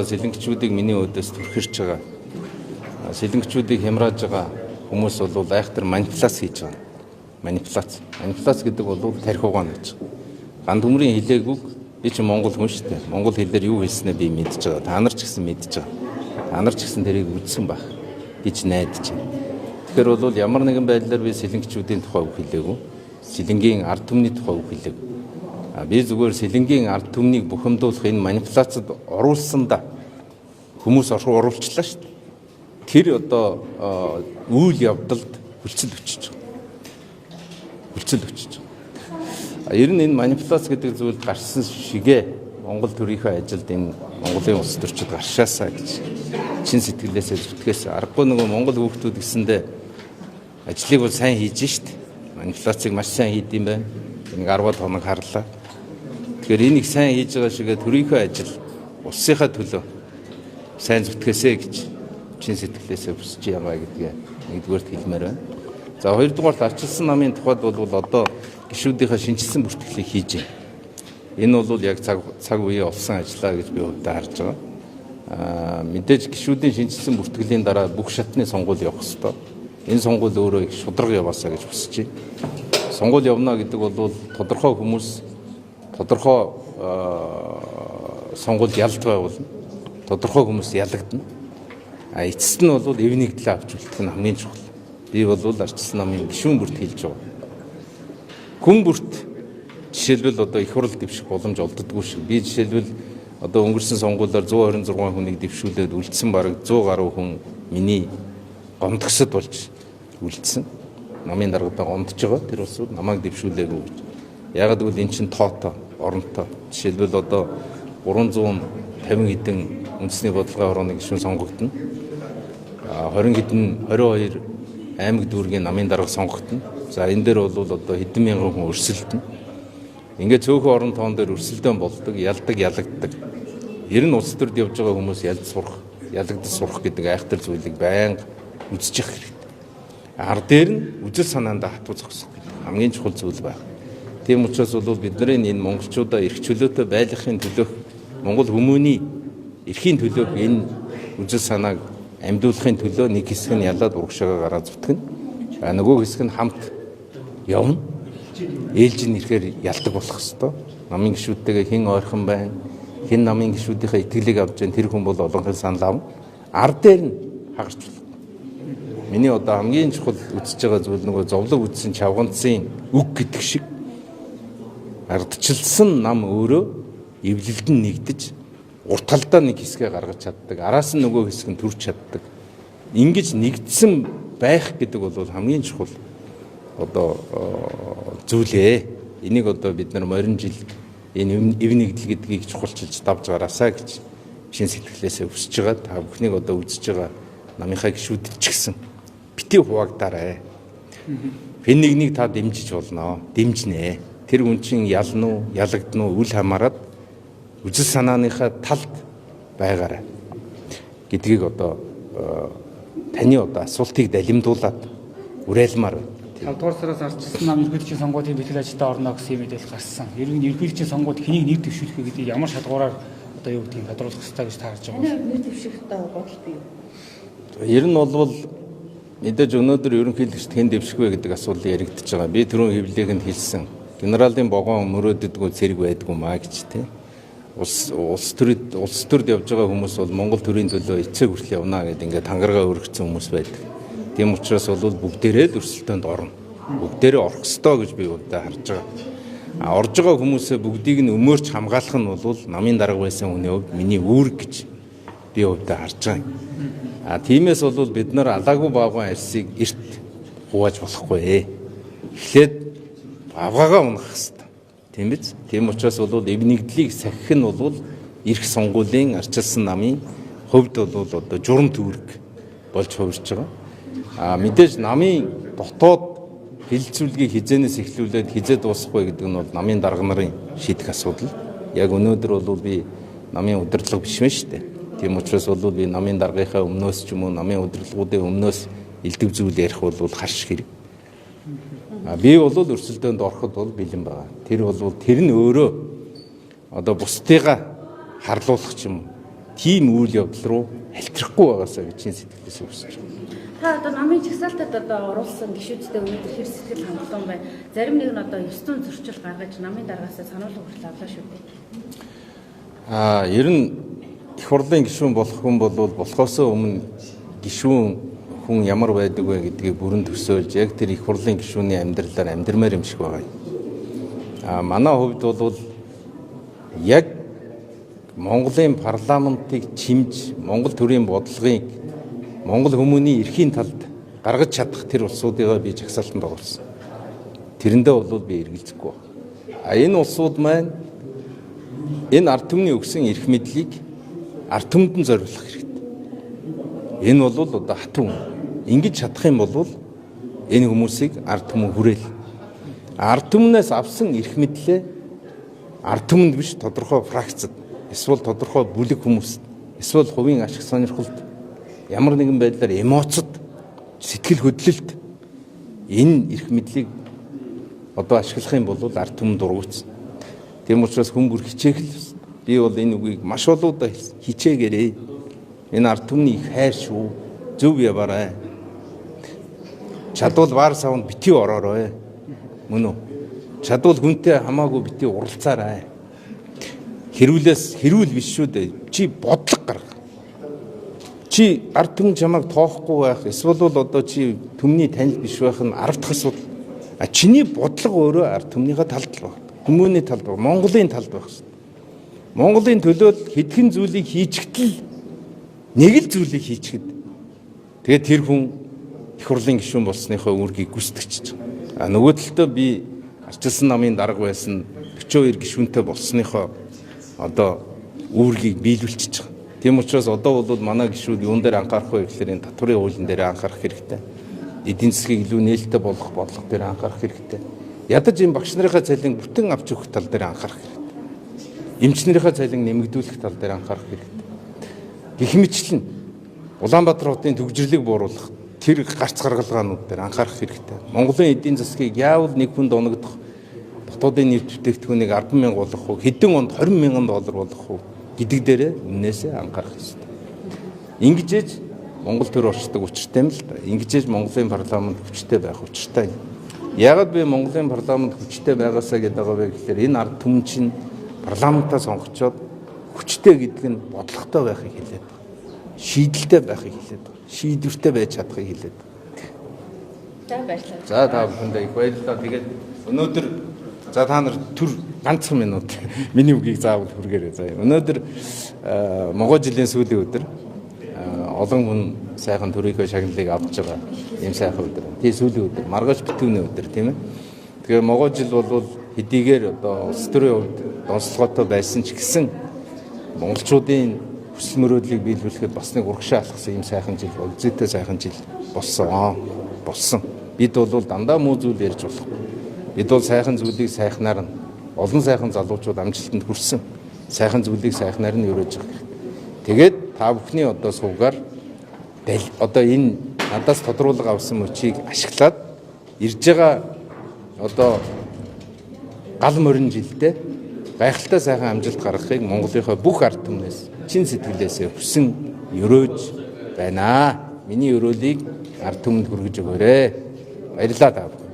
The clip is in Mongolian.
Сэлэнгчүүдийг миний өдөөс түрхэрч байгаа. Сэлэнгчүүдийг хямрааж байгаа хүмүүс бол айхтар манипуляц хийж байгаа. Манипуляц гэдэг бол тарих угаан гэж. Ган төмрийн хэлээгүйг би ч монгол хүн шүү дээ. Монгол хэлээр юу хэлснээ би мэдж байгаа. Та нар ч гэсэн мэдж байгаа. Та нар ч гэсэн тэрийг үзсэн байх гэж найдаж байна. Тэгэхээр бол ямар нэгэн байдлаар би сэлэнгчүүдийн тухай үг хэлээгүй. Сэлэнгийн ард түмний тухай үг хэлээгүй. Би зүгээр сэлэнгийн ард түмнийг бухимдуулах энэ манипуляцид оруулсандаа хүмүүс оруулчлаа шүү дээ. Тэр одоо үйл явдалд хүлцэл өчөж байгаа. Ер нь энэ манипуляц гэдэг зүйл гарсан шигээ Монгол төрийнхөө ажилд энэ Монголын улс төрчид гаршаасаа гэж чин сэтгэлээсээ зүтгэээс аргагүй нөгөө Монгол хүүхдүүд гэсэндээ ажлыг бол сайн хийж штт. Манипуляцыг маш сайн хийд юм байна. Энийг 10 хоног харлаа. Тэгэхээр энийг сайн хийж байгаа шигээ төрийнхөө ажил улсынхаа төлөө сайн зүтгээсэй гэж чин сэтгэлээсээ хүсэж байгаа гэдгээ нэгдүгээрт хэлмээр байна. За хоёрдугаарт арчилсан намын тухайд бол одоо гишүүдийнхээ шинжилсэн бүртгэлийг хийж байна. Энэ бол яг цаг үеийн олсон ажиллаа гэж би хувьдаа харж байгаа. Мэдээж гишүүдийн шинжилсэн бүртгэлийн дараа бүх шатны сонгуул явах ёстой. Энэ сонгуул өөрөө их шударга яваасаа гэж хүсэж байна. Сонгуул явна гэдэг бол тодорхой хүмүүс тодорхой сонгуульд ялд байгуулна. Тодорхой хүмүүс ялагдана. Эцэст нь бол эв нэгдлээ авч үлдэх нь хамгийн чухал. Би бол арчилсан намын гишүүн бүрт хэлж байгаа. Хүн бүрт жишээлбэл одоо их хурл дэвших боломж олддоггүй шиг. Би жишээлбэл одоо өнгөрсөн сонгуулиар 126 хүнийг дэвшүүлээд үлдсэн бараг 100 гаруй хүн миний гомдгсод болж үлдсэн. Намын даргадаа гомдж байгаа. Тэр улсууд намайг дэвшүүлээгүй гэж. Яг гэвэл эн чинь тоотой, оронтой. Жишээлбэл одоо 350 хэдэн үндэсний бодлогын орооны гишүүн сонгогдно. 22 аймаг дүүргийн намын дарга сонгогдно. За энэ дээр бол одоо хэдэн мянган хүн өрсөлдөнө. Ингээд цөөхөн орон тоон дээр өрсөлдөөн болдог, ялагддаг. Ер нь улс төрд явж байгаа хүмүүс ялагдаж сурах гэдэг айхтар зүйлийг байнга үзчих хэрэгтэй. Ард дээр нь үжил санаандаа хатуу зогсох гэдэг хамгийн чухал зүйл байна. Тийм учраас бол бидний энэ монголчуудаа эрх чөлөөтэй байлгахын төлөө монгол хүмүүний эрхийн төлөө энэ үжил санааг амьдуулахын төлөө нэг хэсэг нь ялаад урагшаага гараа зүтгэн. Нөгөө хэсэг нь хамт явна. Ээлжийн ирэхээр ялдаг болох хэвээр. Намын гишүүдтэйгээ хэн ойрхон байна, хэн намын гишүүдийнхээ итгэлийг авч जैन тэр хүн бол олонхын санал авна. Ард дээр нь хагарч байна. Миний одоо хамгийн чухал үзэж байгаа зүйл нөгөө зовлог үзсэн чавганцын үг гэдэг шиг ардчилсан нам өөрөө эвлэлдэн нэгдэж урталдаа нэг хэсгээ гаргаж чаддаг. Араас нь нөгөө хэсэг нь төрж чаддаг. Ингэж нэгдсэн байх гэдэг бол хамгийн чухал одоо зүйлээ. Энийг одоо бид нар морин жил энэ эв нэгдэл гэдгийг чухалчилж давж гараасаа гэж шин сэтгэлээсээ хүсэж байгаа. Та бүхнийг одоо үзэж байгаа намынхаа гишүүдэд ч гэсэн битгий хуваагдаарай. Хэн нэгнийг та дэмжиж болно. Дэмжнэ. Тэр хүн чинь ялна уу, ялагдана уу үл хамааран үжил санааныхаа талд байгаарай гэдгийг одоо таны одоо асуултыг далимдуулаад уриалмаар байна. 5 дугаар сараас арчилсан нам ерөнхийлөгчийн сонгуулийн бэлтгэл ажилдаа орно гэсэн мэдээлэл гарсан. Ерөнхийлөгчийн сонгуульд хэнийг нэр дэвшүүлэх вэ гэдэг ямар шалгуураар одоо юу гэдгийг тодруулах хэрэгтэй гэж таарж байгаа. Нэр дэвших бодол бий. Ер нь бол мэдээж өнөөдөр ерөнхийлөгчд хэн дэвших вэ гэдэг асуулт яригдчихэж байгаа. Би түрүүн хэвлэлээнд хэлсэн. Генералын богоон мөрөөддгөө цэрэг байдгүй маа гэж тийм. Улс төрд явж байгаа хүмүүс бол Монгол төрийн төлөө эцэг хүртэл явна гэдэг ингээд тангараа өргөцсөн хүмүүс байдаг. Тийм учраас бол бүгдээрээ л өрсөлдөөнд орно. Бүгдээрээ орох ёстой гэж би удаа харж байгаа. Орж байгаа хүмүүсээ бүгдийг нь өмөрч хамгаалах нь бол намын дарга байсан хүний хувьд миний үүрэг гэж би удаа харж байгаа. Тиймээс бол бид нар алаагүй баагаан арьсыг эрт хувааж болохгүй. Эхлээд авгаагаа унах хэрэгтэй. Тийм биз? Тийм учраас бол эв нэгдлийг сахих нь бол эрх сонгуулийн арчилсан намын хувьд бол одоо журам төвөрг болж хувирч байгаа. Мэдээж намын дотоод хилцүүлгийг хизээнээс эхлүүлээд хизээ дуусахгүй гэдэг нь бол намын дарга нарын шийдэх асуудал. Яг өнөөдөр бол би намын удирдлага биш мэн шүү дээ. Тийм учраас бол би намын даргынхаа өмнөөс ч юм уу намын удирдлагуудын өмнөөс элдв зүйл ярих бол харш хэрэг. Би бол өрсөлдөөнд ороход бол бэлэн байгаа. Тэр нь өөрөө одоо бусдыгаа харлуулах ч юм тийм үйл явдал руу халтрахгүй байгаасаа би чин сэтгэлээс хүсэж байна. Та одоо намын жагсаалтад одоо оруулсан гишүүдтэй өнөөдөр хэр сэтгэл хангалуун бай. Зарим нэг нь одоо 9 зуун зөрчил гаргаж намын даргаасаа сануулга хүртэл авлаа шүү дээ. Ер нь их хурлын гишүүн болох хүн бол болохоос өмнө гишүүн хүн ямар байдаг вэ гэдгийг бүрэн төсөөлж яг тэр их хурлын гишүүний амьдралаар амьдрмаар юм шиг байгаа. Манай хувьд бол яг Монголын парламентыг чимж Монгол төрийн бодлогыг Монгол хүмүүний эрхийн талд гаргаж чадах тэр улсуудыгаа би жагсаалтанд оруулсан. Тэрэндээ бол би эргэлзэхгүй байна. Энэ улсууд маань энэ ард түмний өгсөн эрх мэдлийг ард түмэнд зориулах хэрэгтэй. Энэ бол одоо хатуу. Ингэж чадах юм бол энэ хүмүүсийг ард түмэн хүрээл. Ард түмнээс авсан эрх мэдлээ ард түмэнд биш тодорхой фракцад, эсвэл тодорхой бүлэг хүмүүст, эсвэл хувийн ашиг сонирхолд ямар нэгэн байдлаар эмоцод, сэтгэл хөдлөлт энэ эрх мэдлийг одоо ашиглах юм бол ард түмэнд дургуутсан. Тийм учраас хүн бүр хичээх л би бол энэ үгийг маш олоодаа хичээгээрэй. Энэ ард түмний их хайр шүү. Зөв яваарай. Чадвал баар савнд битгий ороорой. Мөн үү? Чадвал хүнтэй хамаагүй битгий уралцаарай. Хэрүүл биш шүү дээ. Чи бодлого гарга. Чи ард түмэн чамайг тоохгүй байх, эсвэл одоо чи түмний танил биш байх нь 10 дахь асуудал. Чиний бодлого өөрөө ард түмнийхээ талд л байна. Хүмүүний талд байна. Монголын талд байх шүү. Монголын төлөө хэдхэн зүйлийг хийчихтэл нэг л зүйлийг хийчихэд тэгээд тэр хүн их хурлын гишүүн болсныхоо үүргийг гүйцэтгэж байгаа. Нөгөө талдаа би арчилсан намын дарга байсан 42 гишүүнтэй болсныхоо одоо үүргийг биелүүлчихэж байгаа. Тийм учраас одоо бол манай гишүүд юун дээр анхаарах вэ гэхээр энэ татварын хуулийн дээр анхаарах хэрэгтэй. Эдийн засгийг илүү нээлттэй болгох бодлого дээр анхаарах хэрэгтэй. Ядаж энэ багш нарын цалин бүтэн авч өгөх тал дээр анхаарах хэрэгтэй. Эмчнэрийнхээ цалин нэмэгдүүлэх тал дээр анхаарах хэрэгтэй. Гэх мэтлэн Улаанбаатар хотын төвжирлийг бууруулах тэр гарц гаргалгаанууд дээр анхаарах хэрэгтэй. Монголын эдийн засгийг яавал нэг хүнд оногдох дотоодын нийт бүтээгдэхүүнийг 10,000 болгох уу, хэдэн онд $20,000 болгох уу гэдэг дээрээ өмнөөсөө анхаарах хэрэгтэй. Ингэжээж Монгол төр орчдөг учиртай юм л да. Ингэжээж Монголын парламент хүчтэй байх учиртай. Яагаад би Монголын парламент хүчтэй байгаасаа гэдэг байгаа вэ гэхээр энэ ард түмэн чинь парламентаа сонгочоод хүчтэй гэдэг нь бодлоготой байхыг хэлээд байна. Шийдэлтэй байхыг хэлээд байна. Шийдвэртэй байж чадахыг хэлээд байна. За баярлалаа. За та бүхэндээ их баярлалаа. Тэгээд өнөөдөр за та нар түр ганцхан минут миний үгийг заавал хүргээрэй. За өнөөдөр Могоо жилийн сүүлийн өдөр олон хүн сайхан төрийнхөө шагналыг авч байгаа ийм сайхан өдөр. Тийм сүүлийн өдөр, маргааш битүүний өдөр тийм ээ. Тэгэхээр Могоо жил бол хэдийгээр одоо улс төрийн хувьд донслоготой байсан ч гэсэн монголчуудын хүсэл мөрөөдлийг биелүүлэхэд бас нэг урагшаа алхсан ийм сайхан жил, зүйтэй сайхан жил болсон. Бид бол дандаа муу зүйл ярьж болохгүй. Бид бол сайхан зүйлийг сайхнаар нь олон сайхан залуучууд амжилтанд хүрсэн. Сайхан зүйлийг сайхнаар нь өрөөж байгаа. Тэгээд та бүхний одоо сувгаар одоо энэ надаас тодруулга авсан мөчийг ашиглаад ирж байгаа одоо гал морин жилдээ гайхалтай сайхан амжилт гаргахыг Монголынхаа бүх ард түмнээс чин сэтгэлээсээ хүсэн өрөөж байна. Миний өрөөлийг ард түмэнд хүргэж өгөөрэй. Баярлалаа та бүхэн.